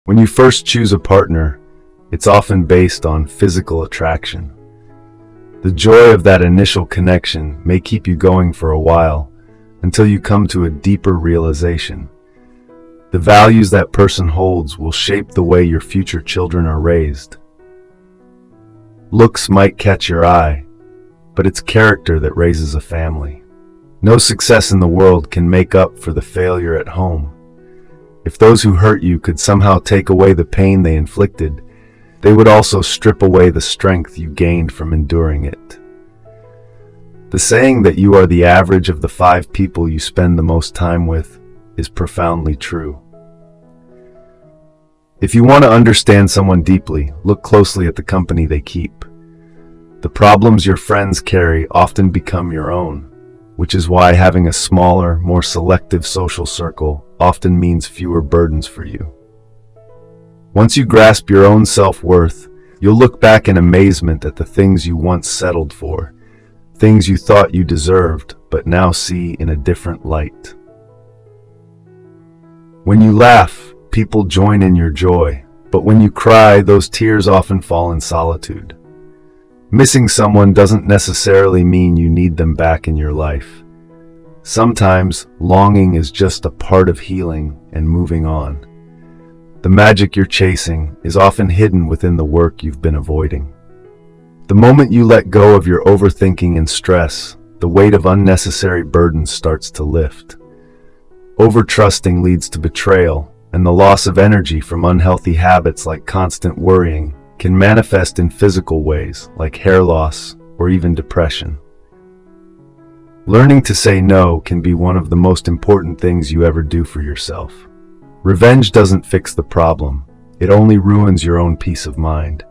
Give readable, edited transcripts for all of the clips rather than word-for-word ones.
When you first choose a partner, it's often based on physical attraction. The joy of that initial connection may keep you going for a while until you come to a deeper realization. The values that person holds will shape the way your future children are raised. Looks might catch your eye, but it's character that raises a family. No success in the world can make up for the failure at home. If those who hurt you could somehow take away the pain they inflicted, they would also strip away the strength you gained from enduring it. The saying that you are the average of the 5 people you spend the most time with is profoundly true. If you want to understand someone deeply, look closely at the company they keep. The problems your friends carry often become your own, which is why having a smaller, more selective social circle often means fewer burdens for you. Once you grasp your own self-worth, you'll look back in amazement at the things you once settled for, things you thought you deserved, but now see in a different light. When you laugh, people join in your joy, but when you cry, those tears often fall in solitude. Missing someone doesn't necessarily mean you need them back in your life. Sometimes, longing is just a part of healing and moving on. The magic you're chasing is often hidden within the work you've been avoiding. The moment you let go of your overthinking and stress, the weight of unnecessary burdens starts to lift. Overtrusting leads to betrayal, and the loss of energy from unhealthy habits like constant worrying can manifest in physical ways like hair loss or even depression. Learning to say no can be one of the most important things you ever do for yourself. Revenge doesn't fix the problem, it only ruins your own peace of mind.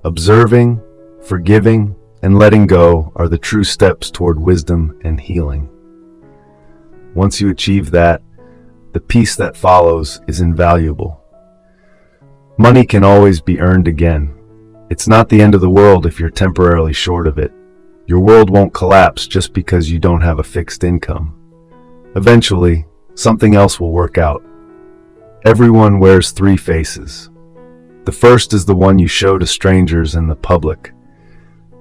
Observing, forgiving, and letting go are the true steps toward wisdom and healing. Once you achieve that, the peace that follows is invaluable. Money can always be earned again. It's not the end of the world if you're temporarily short of it. Your world won't collapse just because you don't have a fixed income. Eventually, something else will work out. Everyone wears 3 faces. The first is the one you show to strangers and the public.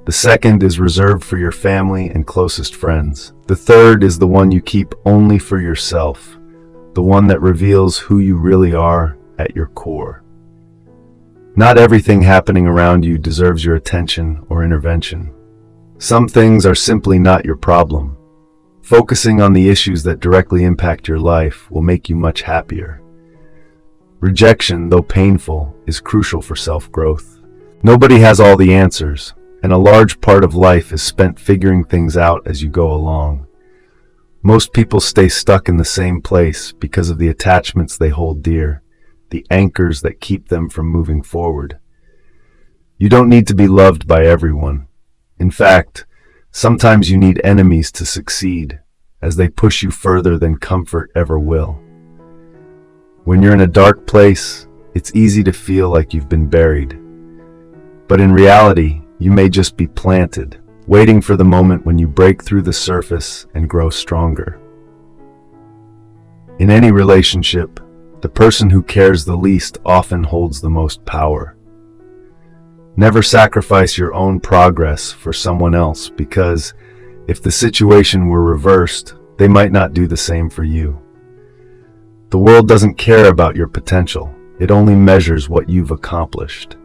The second is reserved for your family and closest friends. The third is the one you keep only for yourself, the one that reveals who you really are at your core. Not everything happening around you deserves your attention or intervention. Some things are simply not your problem. Focusing on the issues that directly impact your life will make you much happier. Rejection, though painful, is crucial for self-growth. Nobody has all the answers, and a large part of life is spent figuring things out as you go along. Most people stay stuck in the same place because of the attachments they hold dear, the anchors that keep them from moving forward. You don't need to be loved by everyone. In fact, sometimes you need enemies to succeed, as they push you further than comfort ever will. When you're in a dark place, it's easy to feel like you've been buried. But in reality, you may just be planted, waiting for the moment when you break through the surface and grow stronger. In any relationship, the person who cares the least often holds the most power. Never sacrifice your own progress for someone else, because if the situation were reversed, they might not do the same for you. The world doesn't care about your potential, it only measures what you've accomplished.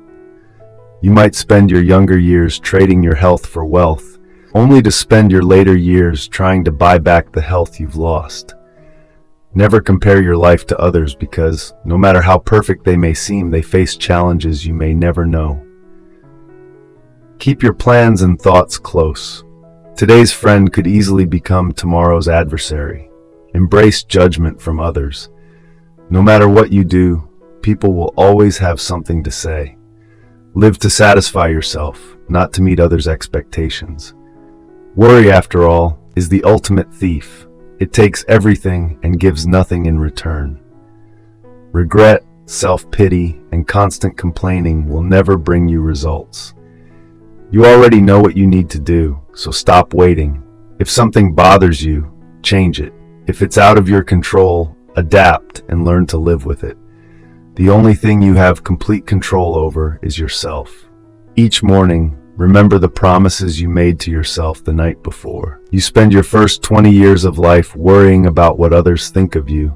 You might spend your younger years trading your health for wealth, only to spend your later years trying to buy back the health you've lost. Never compare your life to others because, no matter how perfect they may seem, they face challenges you may never know. Keep your plans and thoughts close. Today's friend could easily become tomorrow's adversary. Embrace judgment from others. No matter what you do, people will always have something to say. Live to satisfy yourself, not to meet others' expectations. Worry, after all, is the ultimate thief. It takes everything and gives nothing in return. Regret, self-pity, and constant complaining will never bring you results. You already know what you need to do, so stop waiting. If something bothers you, change it. If it's out of your control, adapt and learn to live with it. The only thing you have complete control over is yourself. Each morning, remember the promises you made to yourself the night before. You spend your first 20 years of life worrying about what others think of you,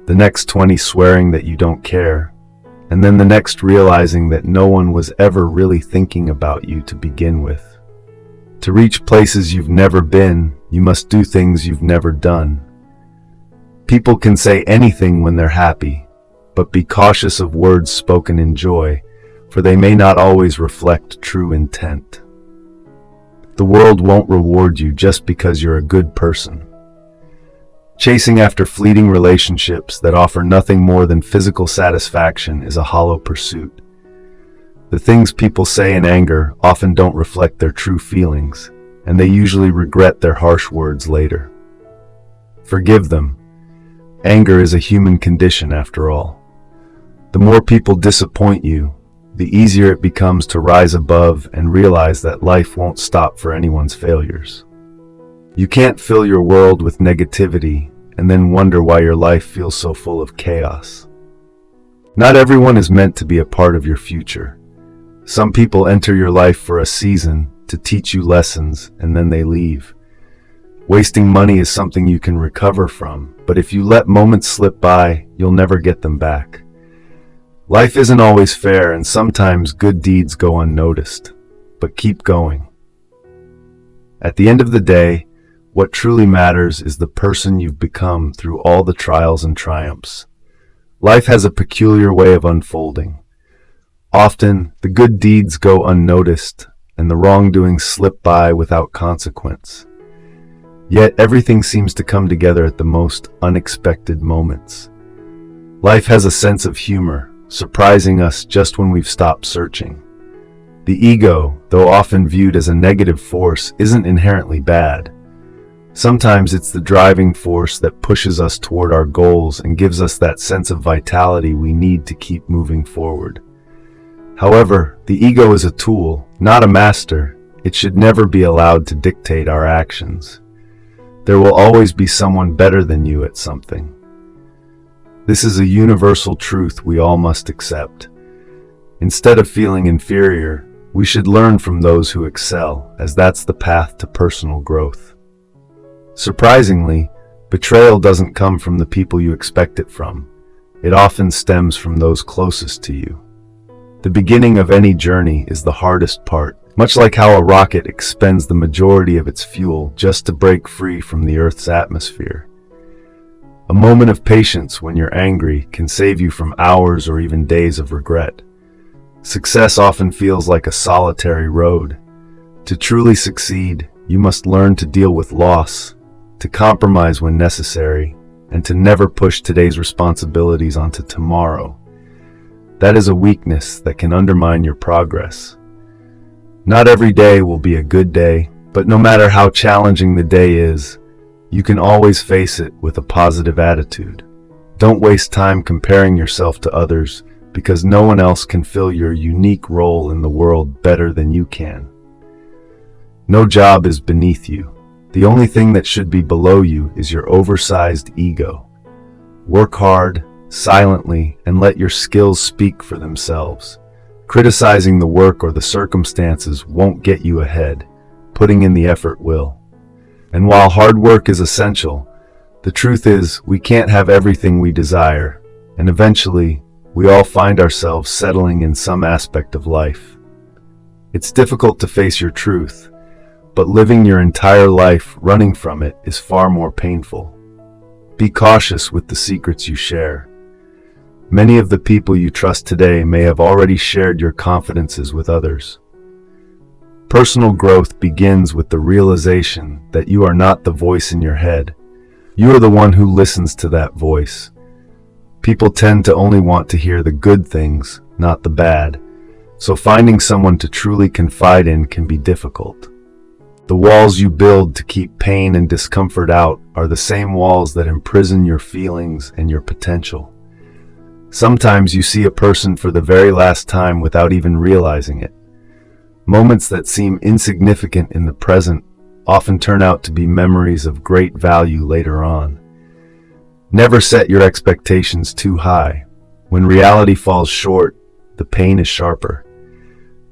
the next 20 swearing that you don't care, and then the next realizing that no one was ever really thinking about you to begin with. To reach places you've never been, you must do things you've never done. People can say anything when they're happy, but be cautious of words spoken in joy, for they may not always reflect true intent. The world won't reward you just because you're a good person. Chasing after fleeting relationships that offer nothing more than physical satisfaction is a hollow pursuit. The things people say in anger often don't reflect their true feelings, and they usually regret their harsh words later. Forgive them. Anger is a human condition after all. The more people disappoint you, the easier it becomes to rise above and realize that life won't stop for anyone's failures. You can't fill your world with negativity and then wonder why your life feels so full of chaos. Not everyone is meant to be a part of your future. Some people enter your life for a season to teach you lessons and then they leave. Wasting money is something you can recover from, but if you let moments slip by, you'll never get them back. Life isn't always fair, and sometimes good deeds go unnoticed, but keep going. At the end of the day, what truly matters is the person you've become through all the trials and triumphs. Life has a peculiar way of unfolding. Often, the good deeds go unnoticed, and the wrongdoings slip by without consequence. Yet everything seems to come together at the most unexpected moments. Life has a sense of humor, surprising us just when we've stopped searching. The ego, though often viewed as a negative force, isn't inherently bad. Sometimes it's the driving force that pushes us toward our goals and gives us that sense of vitality we need to keep moving forward. However, the ego is a tool, not a master. It should never be allowed to dictate our actions. There will always be someone better than you at something. This is a universal truth we all must accept. Instead of feeling inferior, we should learn from those who excel, as that's the path to personal growth. Surprisingly, betrayal doesn't come from the people you expect it from. It often stems from those closest to you. The beginning of any journey is the hardest part, much like how a rocket expends the majority of its fuel just to break free from the Earth's atmosphere. A moment of patience when you're angry can save you from hours or even days of regret. Success often feels like a solitary road. To truly succeed, you must learn to deal with loss, to compromise when necessary, and to never push today's responsibilities onto tomorrow. That is a weakness that can undermine your progress. Not every day will be a good day, but no matter how challenging the day is, you can always face it with a positive attitude. Don't waste time comparing yourself to others, because no one else can fill your unique role in the world better than you can. No job is beneath you. The only thing that should be below you is your oversized ego. Work hard, silently, and let your skills speak for themselves. Criticizing the work or the circumstances won't get you ahead. Putting in the effort will. And while hard work is essential, the truth is we can't have everything we desire, and eventually we all find ourselves settling in some aspect of life. It's difficult to face your truth, but living your entire life running from it is far more painful. Be cautious with the secrets you share. Many of the people you trust today may have already shared your confidences with others. Personal growth begins with the realization that you are not the voice in your head. You are the one who listens to that voice. People tend to only want to hear the good things, not the bad, so finding someone to truly confide in can be difficult. The walls you build to keep pain and discomfort out are the same walls that imprison your feelings and your potential. Sometimes you see a person for the very last time without even realizing it. Moments that seem insignificant in the present often turn out to be memories of great value later on. Never set your expectations too high. When reality falls short, the pain is sharper.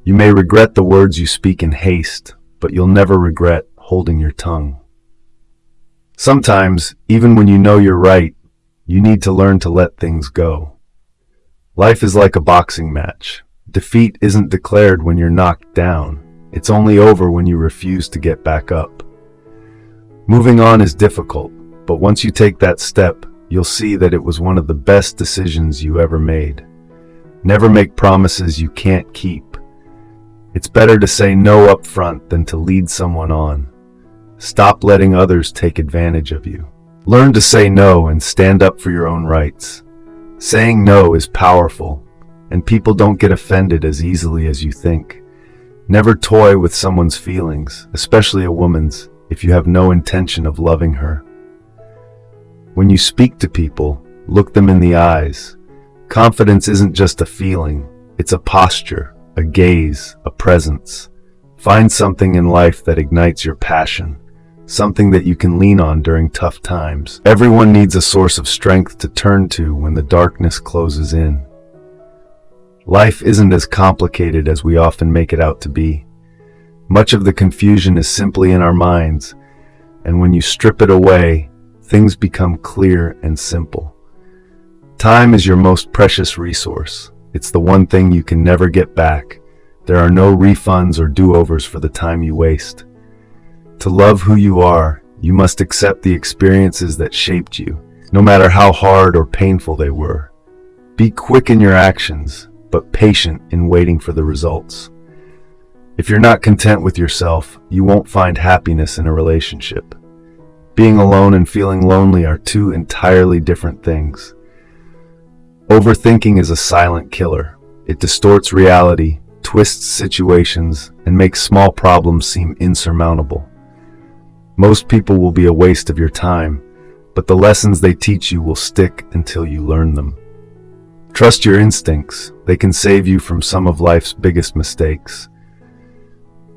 You may regret the words you speak in haste, but you'll never regret holding your tongue. Sometimes, even when you know you're right, you need to learn to let things go. Life is like a boxing match. Defeat isn't declared when you're knocked down. It's only over when you refuse to get back up. Moving on is difficult, but once you take that step, you'll see that it was one of the best decisions you ever made. Never make promises you can't keep. It's better to say no up front than to lead someone on. Stop letting others take advantage of you. Learn to say no and stand up for your own rights. Saying no is powerful, and people don't get offended as easily as you think. Never toy with someone's feelings, especially a woman's, if you have no intention of loving her. When you speak to people, look them in the eyes. Confidence isn't just a feeling, it's a posture, a gaze, a presence. Find something in life that ignites your passion, something that you can lean on during tough times. Everyone needs a source of strength to turn to when the darkness closes in. Life isn't as complicated as we often make it out to be. Much of the confusion is simply in our minds, and when you strip it away, things become clear and simple. Time is your most precious resource. It's the one thing you can never get back. There are no refunds or do-overs for the time you waste. To love who you are, you must accept the experiences that shaped you, no matter how hard or painful they were. Be quick in your actions, but patient in waiting for the results. If you're not content with yourself, you won't find happiness in a relationship. Being alone and feeling lonely are two entirely different things. Overthinking is a silent killer. It distorts reality, twists situations, and makes small problems seem insurmountable. Most people will be a waste of your time, but the lessons they teach you will stick until you learn them. Trust your instincts. They can save you from some of life's biggest mistakes.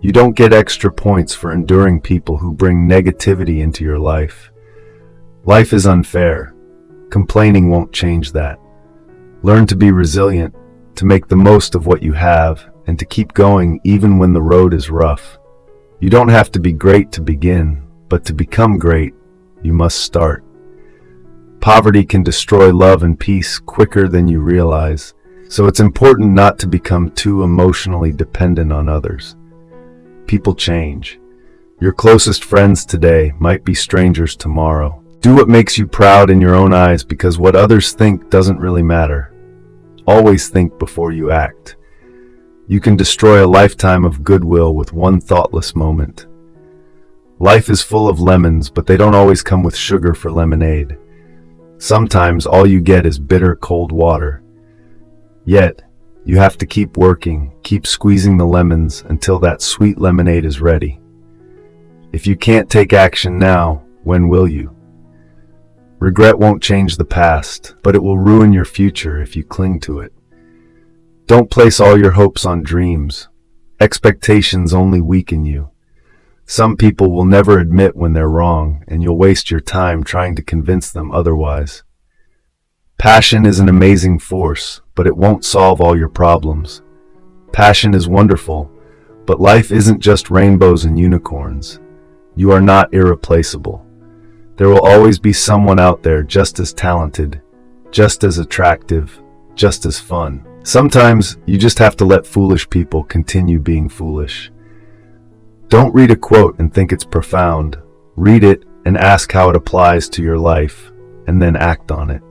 You don't get extra points for enduring people who bring negativity into your life. Life is unfair. Complaining won't change that. Learn to be resilient, to make the most of what you have, and to keep going even when the road is rough. You don't have to be great to begin, but to become great, you must start. Poverty can destroy love and peace quicker than you realize, so it's important not to become too emotionally dependent on others. People change. Your closest friends today might be strangers tomorrow. Do what makes you proud in your own eyes, because what others think doesn't really matter. Always think before you act. You can destroy a lifetime of goodwill with one thoughtless moment. Life is full of lemons, but they don't always come with sugar for lemonade. Sometimes all you get is bitter, cold water. Yet, you have to keep working, keep squeezing the lemons until that sweet lemonade is ready. If you can't take action now, when will you? Regret won't change the past, but it will ruin your future if you cling to it. Don't place all your hopes on dreams. Expectations only weaken you. Some people will never admit when they're wrong, and you'll waste your time trying to convince them otherwise. Passion is an amazing force, but it won't solve all your problems. Passion is wonderful, but life isn't just rainbows and unicorns. You are not irreplaceable. There will always be someone out there just as talented, just as attractive, just as fun. Sometimes you just have to let foolish people continue being foolish. Don't read a quote and think it's profound. Read it and ask how it applies to your life, and then act on it.